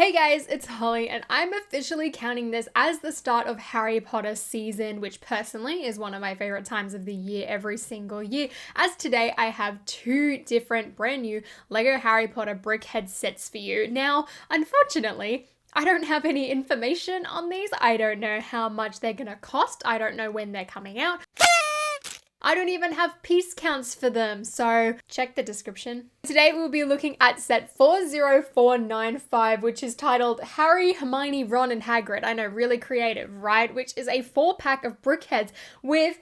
Hey guys, it's Holly, and I'm officially counting this as the start of Harry Potter season, which personally is one of my favorite times of the year every single year, as today I have two different brand new LEGO Harry Potter Brickheadz sets for you. Now, unfortunately, I don't have any information on these. I don't know how much they're gonna cost. I don't know when they're coming out. I don't even have piece counts for them, so check the description. Today we'll be looking at set 40495, which is titled Harry, Hermione, Ron and Hagrid. I know, really creative, right? Which is a 4-pack of Brickheadz with...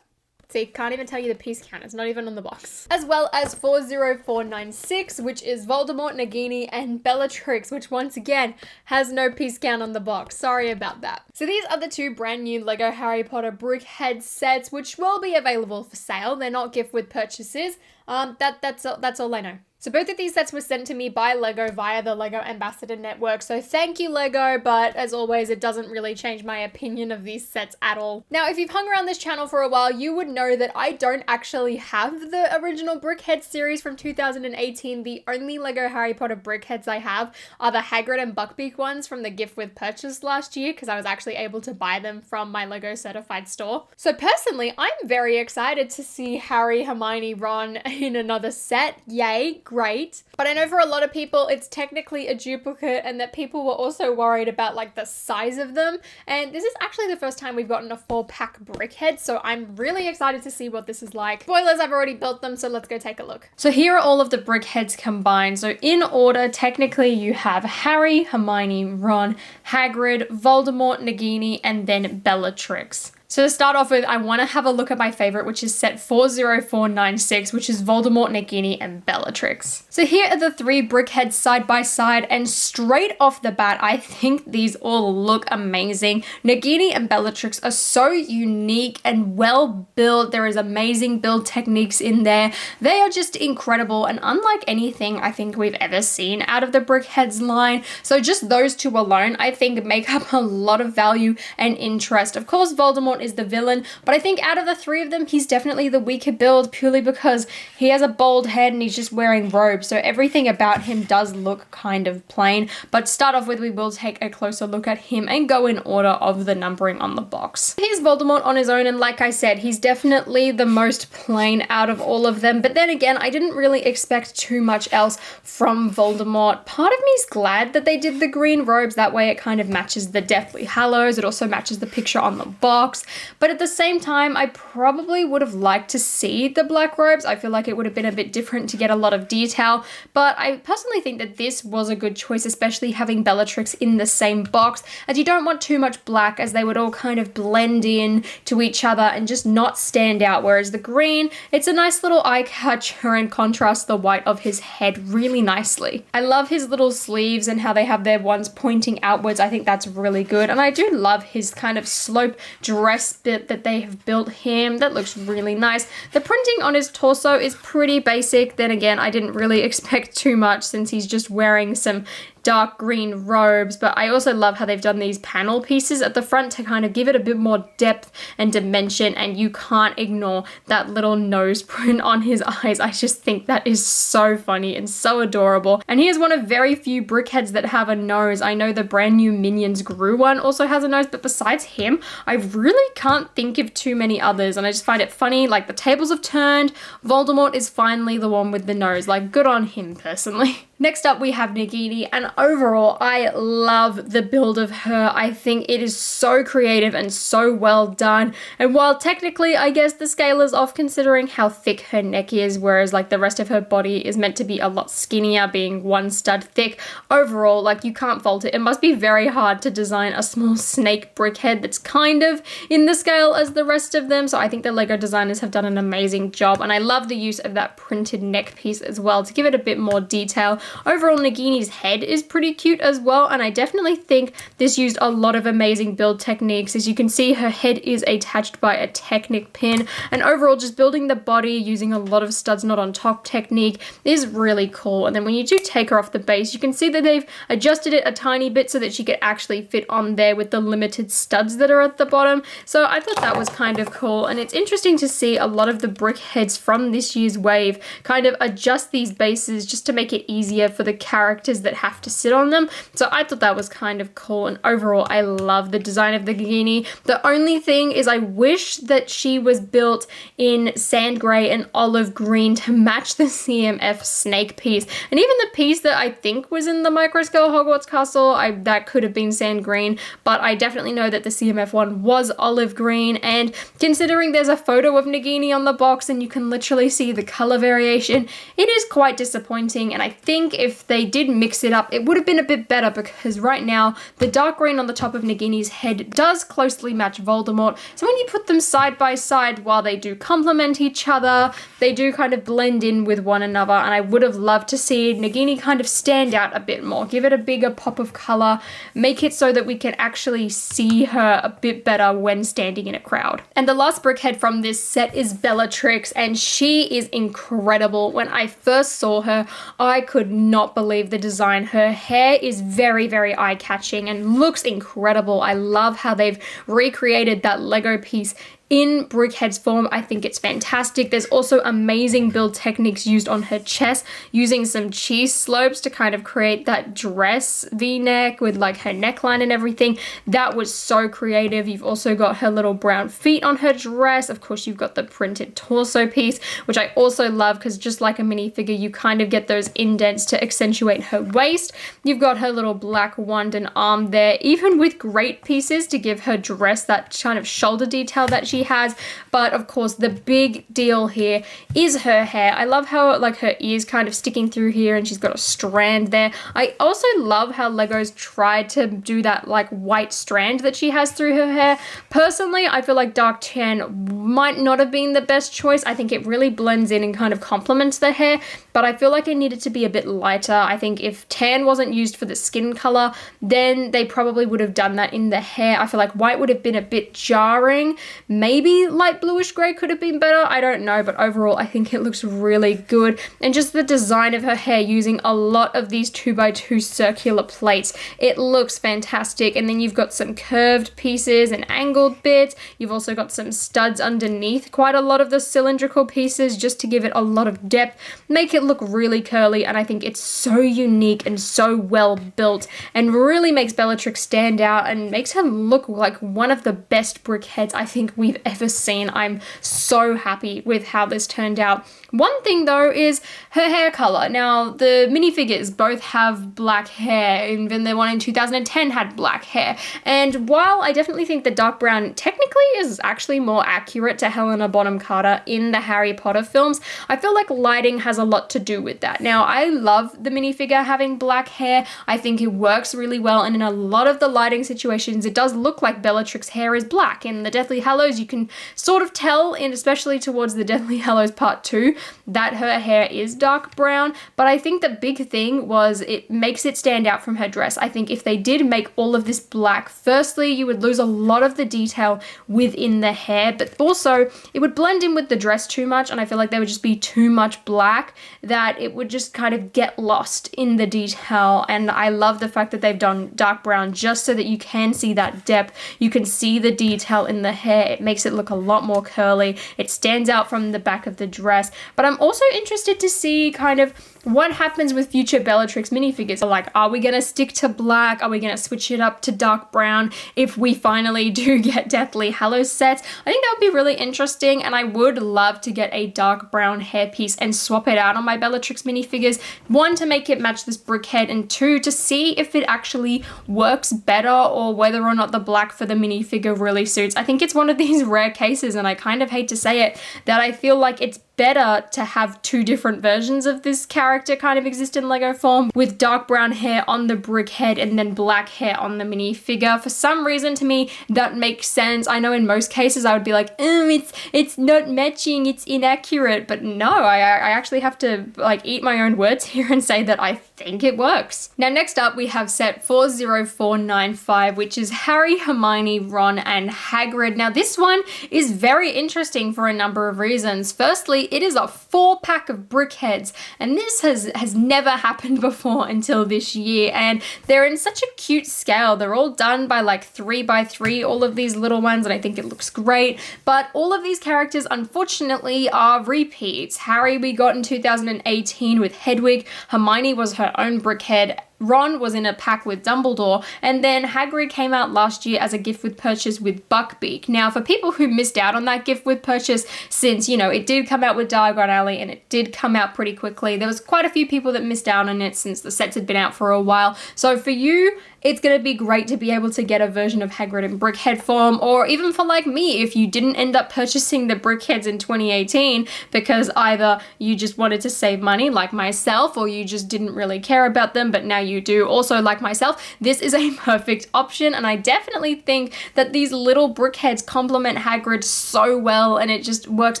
See, can't even tell you the piece count. It's not even on the box. As well as 40496, which is Voldemort, Nagini, and Bellatrix, which once again has no piece count on the box. Sorry about that. So these are the two brand new LEGO Harry Potter Brickheadz sets, which will be available for sale. They're not gift with purchases. That's all I know. So both of these sets were sent to me by LEGO via the LEGO Ambassador Network. So thank you, LEGO, but as always, it doesn't really change my opinion of these sets at all. Now, if you've hung around this channel for a while, you would know that I don't actually have the original Brickheadz series from 2018. The only LEGO Harry Potter Brickheadz I have are the Hagrid and Buckbeak ones from the gift with purchase last year, because I was actually able to buy them from my LEGO certified store. So personally, I'm very excited to see Harry, Hermione, Ron in another set. Yay, great. But I know for a lot of people it's technically a duplicate, and that people were also worried about like the size of them, and this is actually the first time we've gotten a 4-pack Brickheadz, so I'm really excited to see what this is like. Spoilers, I've already built them, so let's go take a look. So here are all of the Brickheadz combined. So in order, technically you have Harry, Hermione, Ron, Hagrid, Voldemort, Nagini, and then Bellatrix. So to start off with, I want to have a look at my favorite, which is set 40496, which is Voldemort, Nagini, and Bellatrix. So here are the three Brickheadz side by side, and straight off the bat, I think these all look amazing. Nagini and Bellatrix are so unique and well built. There is amazing build techniques in there. They are just incredible and unlike anything I think we've ever seen out of the Brickheadz line. So just those two alone, I think, make up a lot of value and interest. Of course, Voldemort is the villain, but I think out of the three of them, he's definitely the weaker build, purely because he has a bald head and he's just wearing robes, so everything about him does look kind of plain. But to start off with, we will take a closer look at him and go in order of the numbering on the box. Here's Voldemort on his own, and like I said, he's definitely the most plain out of all of them, but then again, I didn't really expect too much else from Voldemort. Part of me is glad that they did the green robes, that way it kind of matches the Deathly Hallows, it also matches the picture on the box. But at the same time, I probably would have liked to see the black robes. I feel like it would have been a bit different to get a lot of detail, but I personally think that this was a good choice, especially having Bellatrix in the same box, as you don't want too much black, as they would all kind of blend in to each other and just not stand out, whereas the green, it's a nice little eye catcher and contrasts the white of his head really nicely. I love his little sleeves and how they have their ones pointing outwards. I think that's really good, and I do love his kind of slope dress bit that they have built him. That looks really nice. The printing on his torso is pretty basic. Then again, I didn't really expect too much since he's just wearing some dark green robes, but I also love how they've done these panel pieces at the front to kind of give it a bit more depth and dimension, and you can't ignore that little nose print on his eyes. I just think that is so funny and so adorable. And he is one of very few Brickheadz that have a nose. I know the brand new Minions Gru one also has a nose, but besides him, I really can't think of too many others, and I just find it funny. Like, the tables have turned. Voldemort is finally the one with the nose. Like, good on him personally. Next up, we have Nagini, and overall, I love the build of her. I think it is so creative and so well done, and while technically, I guess the scale is off considering how thick her neck is, whereas like the rest of her body is meant to be a lot skinnier, being one stud thick, overall, like, you can't fault it. It must be very hard to design a small snake Brickhead that's kind of in the scale as the rest of them, so I think the LEGO designers have done an amazing job, and I love the use of that printed neck piece as well to give it a bit more detail. Overall, Nagini's head is pretty cute as well, and I definitely think this used a lot of amazing build techniques. As you can see, her head is attached by a Technic pin, and overall just building the body using a lot of studs not on top technique is really cool. And then when you do take her off the base, you can see that they've adjusted it a tiny bit so that she could actually fit on there with the limited studs that are at the bottom. So I thought that was kind of cool, and it's interesting to see a lot of the Brickheadz from this year's wave kind of adjust these bases just to make it easier easier for the characters that have to sit on them. So I thought that was kind of cool, and overall I love the design of the Nagini. The only thing is I wish that she was built in sand grey and olive green to match the CMF snake piece, and even the piece that I think was in the microscale Hogwarts Castle, that could have been sand green, but I definitely know that the CMF one was olive green, and considering there's a photo of Nagini on the box and you can literally see the color variation, it is quite disappointing. And I think if they did mix it up, it would have been a bit better, because right now the dark green on the top of Nagini's head does closely match Voldemort. So when you put them side by side, while they do complement each other, they do kind of blend in with one another, and I would have loved to see Nagini kind of stand out a bit more, give it a bigger pop of color, make it so that we can actually see her a bit better when standing in a crowd. And the last brickhead from this set is Bellatrix, and she is incredible. When I first saw her, I could not believe the design. Her hair is very, very eye-catching and looks incredible. I love how they've recreated that Lego piece in Brickheadz form. I think it's fantastic. There's also amazing build techniques used on her chest, using some cheese slopes to kind of create that dress V-neck with like her neckline and everything. That was so creative. You've also got her little brown feet on her dress. Of course, you've got the printed torso piece, which I also love, because just like a minifigure, you kind of get those indents to accentuate her waist. You've got her little black wand and arm there, even with great pieces to give her dress that kind of shoulder detail that she has. But of course, the big deal here is her hair. I love how like her ears kind of sticking through here, and she's got a strand there. I also love how Lego's tried to do that like white strand that she has through her hair. Personally, I feel like dark tan might not have been the best choice. I think it really blends in and kind of complements the hair, but I feel like it needed to be a bit lighter. I think if tan wasn't used for the skin color, then they probably would have done that in the hair. I feel like white would have been a bit jarring. Maybe light bluish gray could have been better, I don't know, but overall I think it looks really good. And just the design of her hair using a lot of these 2x2 circular plates, it looks fantastic. And then you've got some curved pieces and angled bits. You've also got some studs underneath quite a lot of the cylindrical pieces, just to give it a lot of depth, make it look really curly. And I think it's so unique and so well built, and really makes Bellatrix stand out and makes her look like one of the best brickheads I think we've ever seen. I'm so happy with how this turned out. One thing though is her hair color. Now the minifigures both have black hair, even the one in 2010 had black hair, and while I definitely think the dark brown technically is actually more accurate to Helena Bonham Carter in the Harry Potter films, I feel like lighting has a lot to do with that. Now I love the minifigure having black hair. I think it works really well, and in a lot of the lighting situations it does look like Bellatrix's hair is black. In the Deathly Hallows you can sort of tell, and especially towards the Deathly Hallows Part 2, that her hair is dark brown, but I think the big thing was it makes it stand out from her dress. I think if they did make all of this black, firstly, you would lose a lot of the detail within the hair, but also it would blend in with the dress too much, and I feel like there would just be too much black that it would just kind of get lost in the detail. And I love the fact that they've done dark brown just so that you can see that depth, you can see the detail in the hair. It makes it look a lot more curly, it stands out from the back of the dress. But I'm also interested to see kind of what happens with future Bellatrix minifigures. Like, are we gonna stick to black? Are we gonna switch it up to dark brown if we finally do get Deathly Hallows sets? I think that would be really interesting, and I would love to get a dark brown hairpiece and swap it out on my Bellatrix minifigures. One, to make it match this brickhead, and two, to see if it actually works better, or whether or not the black for the minifigure really suits. I think it's one of these rare cases, and I kind of hate to say it, that I feel like it's better to have two different versions of this character kind of exist in Lego form, with dark brown hair on the brickhead and then black hair on the minifigure. For some reason, to me, that makes sense. I know in most cases I would be like, it's not matching, it's inaccurate, but no, I actually have to like eat my own words here and say that I think it works. Now next up we have set 40495, which is Harry, Hermione, Ron and Hagrid. Now this one is very interesting for a number of reasons. Firstly, it is a 4-pack of brickheads, and this has never happened before until this year, and they're in such a cute scale. They're all done by like 3x3, all of these little ones, and I think it looks great. But all of these characters unfortunately are repeats. Harry we got in 2018 with Hedwig, Hermione was her her own brickhead. Ron was in a pack with Dumbledore, and then Hagrid came out last year as a gift with purchase with Buckbeak. Now, for people who missed out on that gift with purchase, since, you know, it did come out with Diagon Alley and it did come out pretty quickly, there was quite a few people that missed out on it since the sets had been out for a while. So for you, it's going to be great to be able to get a version of Hagrid in brickhead form, or even for like me, if you didn't end up purchasing the brickheads in 2018 because either you just wanted to save money like myself, or you just didn't really care about them, but now you do also like myself, this is a perfect option. And I definitely think that these little brickheads complement Hagrid so well, and it just works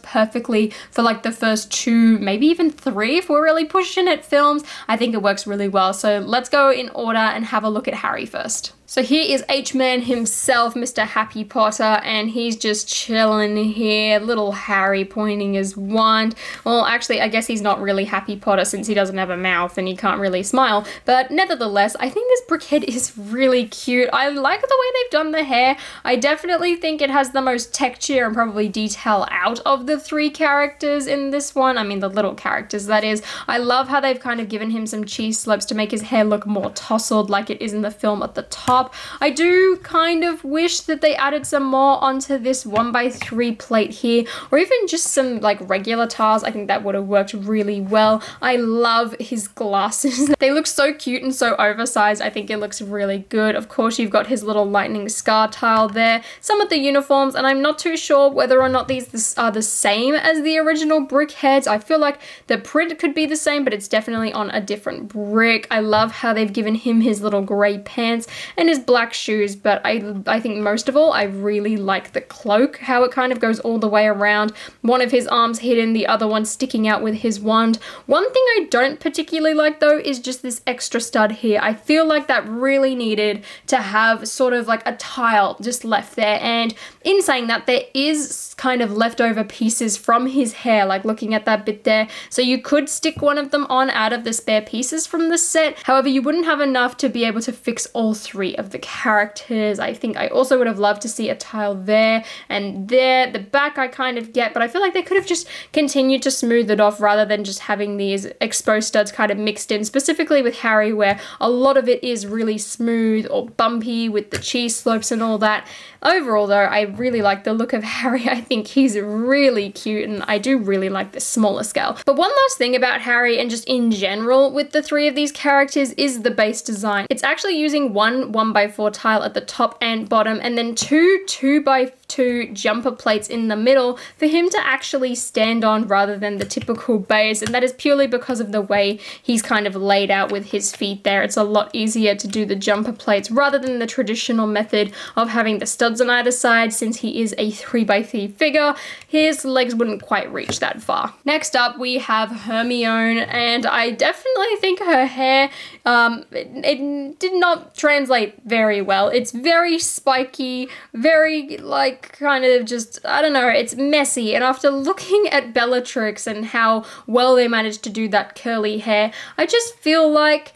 perfectly for like the first 2, maybe even 3 if we're really pushing it films. I think it works really well. So let's go in order and have a look at Harry first. So here is H-Man himself, Mr. Happy Potter, and he's just chilling here. Little Harry pointing his wand. Well, actually, I guess he's not really Happy Potter since he doesn't have a mouth and he can't really smile. But nevertheless, I think this brickhead is really cute. I like the way they've done the hair. I definitely think it has the most texture and probably detail out of the 3 characters in this one. I mean, the little characters, that is. I love how they've kind of given him some cheese slopes to make his hair look more tousled like it is in the film at the top. I do kind of wish that they added some more onto this 1x3 plate here, or even just some like regular tiles. I think that would have worked really well. I love his glasses. They look so cute and so oversized. I think it looks really good. Of course, you've got his little lightning scar tile there. Some of the uniforms, and I'm not too sure whether or not these are the same as the original brickheads. I feel like the print could be the same, but it's definitely on a different brick. I love how they've given him his little gray pants and his black shoes, but I think most of all, I really like the cloak, how it kind of goes all the way around. One of his arms hidden, the other one sticking out with his wand. One thing I don't particularly like though is just this extra stud here. I feel like that really needed to have sort of like a tile just left there, and in saying that, there is kind of leftover pieces from his hair, like looking at that bit there, so you could stick one of them on out of the spare pieces from the set. However, you wouldn't have enough to be able to fix all 3 of the characters. I think I also would have loved to see a tile there and there. The back I kind of get, but I feel like they could have just continued to smooth it off rather than just having these exposed studs kind of mixed in, specifically with Harry, where a lot of it is really smooth or bumpy with the cheese slopes and all that. Overall though, I really like the look of Harry. I think he's really cute, and I do really like the smaller scale. But one last thing about Harry, and just in general with the 3 of these characters, is the base design. It's actually using one 1x4 tile at the top and bottom, and then 2 2x2 jumper plates in the middle for him to actually stand on rather than the typical base, and that is purely because of the way he's kind of laid out with his feet there. It's a lot easier to do the jumper plates rather than the traditional method of having the studs on either side. Since he is a 3x3 figure, his legs wouldn't quite reach that far. Next up, we have Hermione, and I definitely think her hair, it did not translate very well. It's very spiky, very like kind of just, I don't know, it's messy. And after looking at Bellatrix and how well they managed to do that curly hair, I just feel like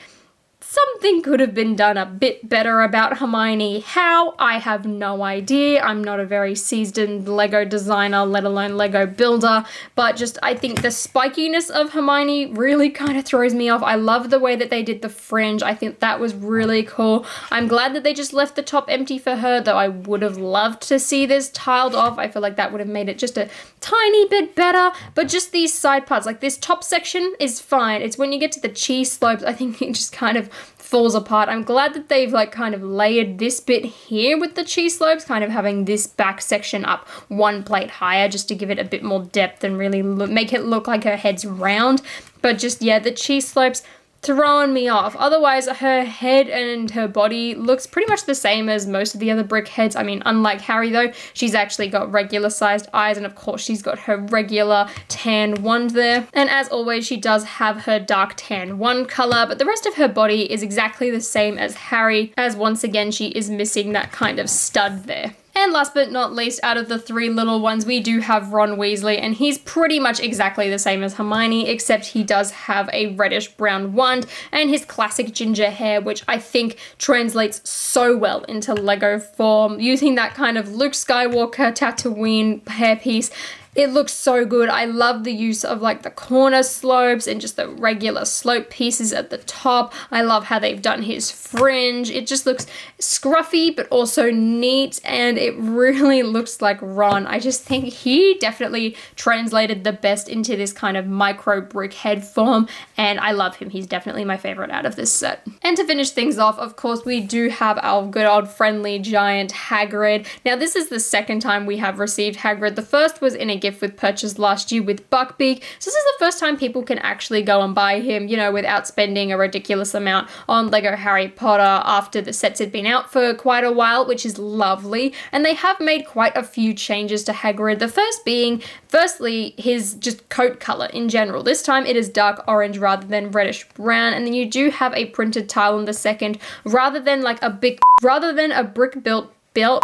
something could have been done a bit better about Hermione. How? I have no idea. I'm not a very seasoned Lego designer, let alone Lego builder, but just I think the spikiness of Hermione really kind of throws me off. I love the way that they did the fringe. I think that was really cool. I'm glad that they just left the top empty for her, though I would have loved to see this tiled off. I feel like that would have made it just a tiny bit better, but just these side parts, like this top section is fine. It's when you get to the cheese slopes, I think it just kind of falls apart. I'm glad that they've like kind of layered this bit here with the cheese slopes, kind of having this back section up 1 plate higher just to give it a bit more depth and really make it look like her head's round. But just, yeah, the cheese slopes throwing me off. Otherwise, her head and her body looks pretty much the same as most of the other brickheads. I mean, unlike Harry though, she's actually got regular sized eyes, and of course she's got her regular tan wand there. And as always, she does have her dark tan wand color, but the rest of her body is exactly the same as Harry, as once again she is missing that kind of stud there. And last but not least, out of the 3 little ones, we do have Ron Weasley, and he's pretty much exactly the same as Hermione, except he does have a reddish-brown wand and his classic ginger hair, which I think translates so well into Lego form. Using that kind of Luke Skywalker Tatooine hairpiece, It looks so good. I love the use of like the corner slopes and just the regular slope pieces at the top. I love how they've done his fringe. It just looks scruffy but also neat, and it really looks like Ron. I just think he definitely translated the best into this kind of micro brick head form, and I love him. He's definitely my favorite out of this set. And to finish things off, of course, we do have our good old friendly giant Hagrid. Now, this is the second time we have received Hagrid. The first was in a gift with purchase last year with Buckbeak. So this is the first time people can actually go and buy him, you know, without spending a ridiculous amount on LEGO Harry Potter after the sets had been out for quite a while, which is lovely. And they have made quite a few changes to Hagrid. The first being, firstly, his just coat color in general. This time it is dark orange rather than reddish brown. And then you do have a printed tile in the second, rather than a brick built belt,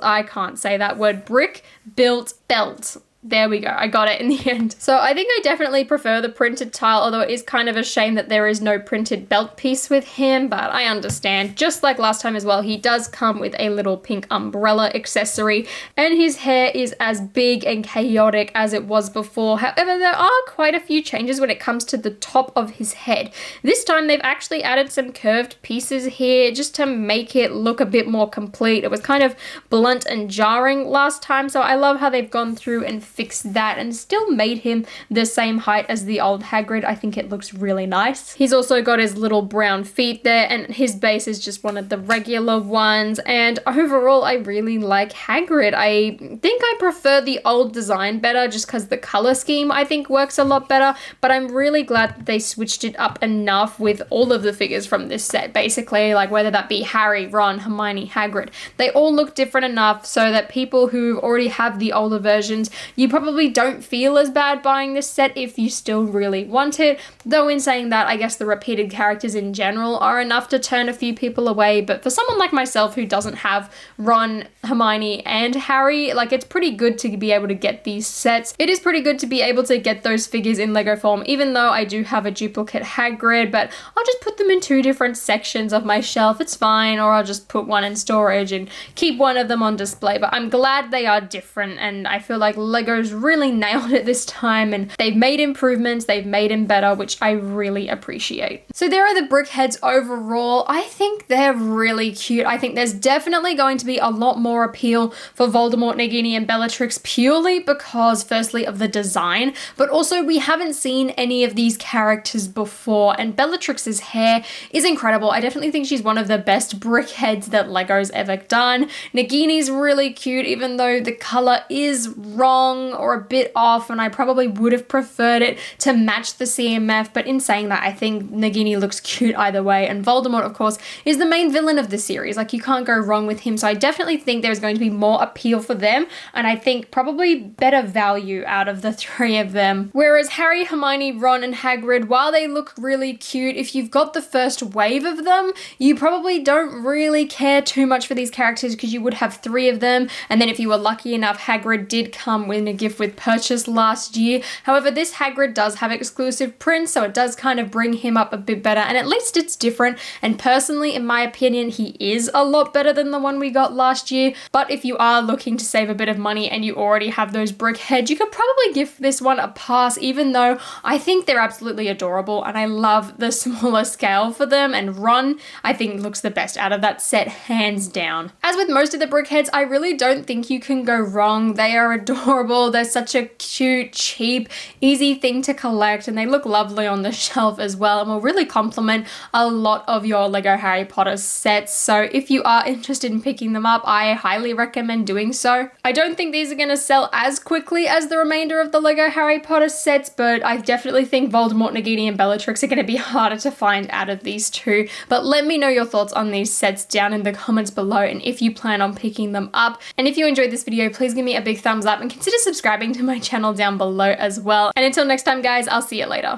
I can't say that word, brick built belt. There we go. I got it in the end. So I think I definitely prefer the printed tile, although it is kind of a shame that there is no printed belt piece with him, but I understand. Just like last time as well, he does come with a little pink umbrella accessory, and his hair is as big and chaotic as it was before. However, there are quite a few changes when it comes to the top of his head. This time they've actually added some curved pieces here just to make it look a bit more complete. It was kind of blunt and jarring last time, so I love how they've gone through and fixed that and still made him the same height as the old Hagrid. I think it looks really nice. He's also got his little brown feet there, and his base is just one of the regular ones, and overall I really like Hagrid. I think I prefer the old design better just because the color scheme I think works a lot better, but I'm really glad that they switched it up enough with all of the figures from this set, basically, like whether that be Harry, Ron, Hermione, Hagrid. They all look different enough so that people who already have the older versions, you probably don't feel as bad buying this set if you still really want it. Though in saying that, I guess the repeated characters in general are enough to turn a few people away, but for someone like myself who doesn't have Ron, Hermione, and Harry, like, it's pretty good to be able to get these sets. It is pretty good to be able to get those figures in Lego form, even though I do have a duplicate Hagrid, but I'll just put them in two different sections of my shelf. It's fine, or I'll just put one in storage and keep one of them on display. But I'm glad they are different, and I feel like Lego's really nailed it this time, and they've made improvements, they've made him better, which I really appreciate. So there are the Brickheadz overall. I think they're really cute. I think there's definitely going to be a lot more appeal for Voldemort, Nagini, and Bellatrix purely because, firstly, of the design, but also we haven't seen any of these characters before, and Bellatrix's hair is incredible. I definitely think she's one of the best Brickheadz that Lego's ever done. Nagini's really cute, even though the color is wrong or a bit off, and I probably would have preferred it to match the CMF, but in saying that, I think Nagini looks cute either way, and Voldemort, of course, is the main villain of the series. Like, you can't go wrong with him, so I definitely think there's going to be more appeal for them, and I think probably better value out of the three of them. Whereas Harry, Hermione, Ron, and Hagrid, while they look really cute, if you've got the first wave of them, you probably don't really care too much for these characters because you would have three of them, and then if you were lucky enough, Hagrid did come with a gift with purchase last year. However, this Hagrid does have exclusive prints, so it does kind of bring him up a bit better, and at least it's different, and personally, in my opinion, he is a lot better than the one we got last year. But if you are looking to save a bit of money and you already have those Brickheadz, you could probably give this one a pass, even though I think they're absolutely adorable, and I love the smaller scale for them, and Ron, I think, looks the best out of that set, hands down. As with most of the Brickheadz, I really don't think you can go wrong. They are adorable. They're such a cute, cheap, easy thing to collect, and they look lovely on the shelf as well, and will really complement a lot of your LEGO Harry Potter sets. So if you are interested in picking them up, I highly recommend doing so. I don't think these are going to sell as quickly as the remainder of the LEGO Harry Potter sets, but I definitely think Voldemort, Nagini, and Bellatrix are going to be harder to find out of these two. But let me know your thoughts on these sets down in the comments below, and if you plan on picking them up. And if you enjoyed this video, please give me a big thumbs up and consider subscribing to my channel down below as well. And until next time, guys, I'll see you later.